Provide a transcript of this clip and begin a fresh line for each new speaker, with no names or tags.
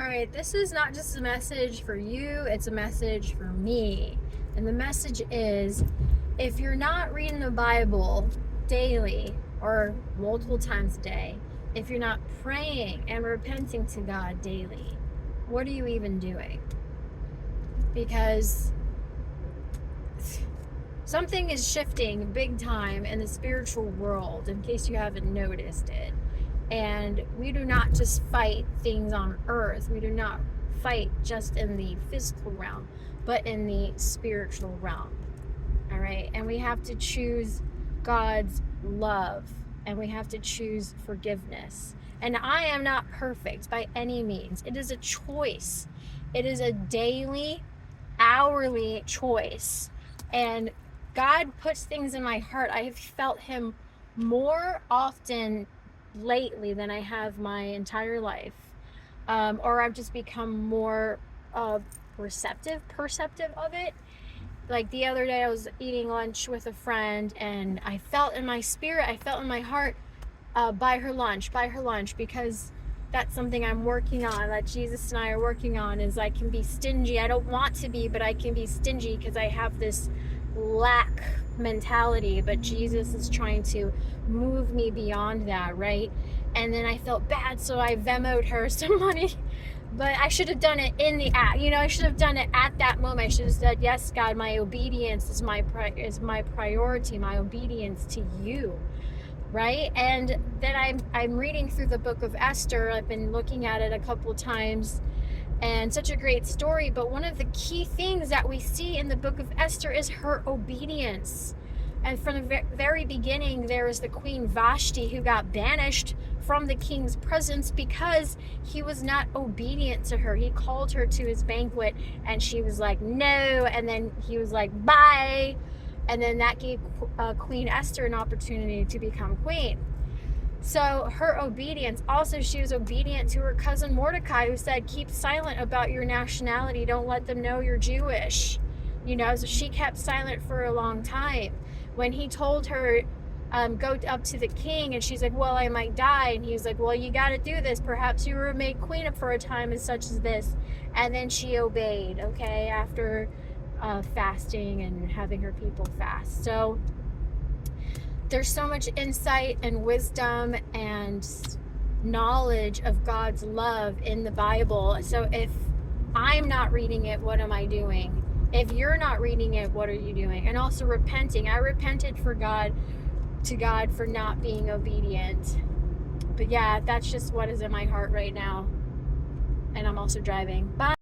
All right, this is not just a message for you, it's a message for me. And the message is, if you're not reading the Bible daily or multiple times a day, if you're not praying and repenting to God daily, what are you even doing? Because something is shifting big time in the spiritual world, in case you haven't noticed it. And we do not just fight things on earth. We do not fight just in the physical realm, but in the spiritual realm. All right. And we have to choose God's love, and we have to choose forgiveness. And I am not perfect by any means. It is a choice. It is a daily, hourly choice. And God puts things in my heart. I have felt Him more often lately than I have my entire life, or I've just become more perceptive of it. Like the other day I was eating lunch with a friend, and I felt in my spirit, I felt in my heart, buy her lunch, because that's something I'm working on, that Jesus and I are working on, is I can be stingy. I don't want to be, but I can be stingy because I have this lack mentality, but Jesus is trying to move me beyond that, right? And then I felt bad, so I Venmo'd her some money, but I should have done it in the act. I should have done it at that moment. I should have said, yes, God, my obedience is my priority, my obedience to you, right? And then I'm reading through the book of Esther. I've been looking at it a couple times, and such a great story. But one of the key things that we see in the book of Esther is her obedience. And from the very beginning, there was the Queen Vashti, who got banished from the king's presence because he was not obedient to her. He called her to his banquet, and she was like, no. And then he was like, bye. And then that gave Queen Esther an opportunity to become queen. So her obedience, also she was obedient to her cousin Mordecai, who said, keep silent about your nationality. Don't let them know you're Jewish. So she kept silent for a long time. When he told her, go up to the king, and she's like, well, I might die. And he was like, well, you got to do this. Perhaps you were made queen for a time as such as this. And then she obeyed, okay, after fasting and having her people fast. So there's so much insight and wisdom and knowledge of God's love in the Bible. So if I'm not reading it, what am I doing? If you're not reading it, what are you doing? And also repenting. I repented to God for not being obedient. But yeah, that's just what is in my heart right now. And I'm also driving. Bye.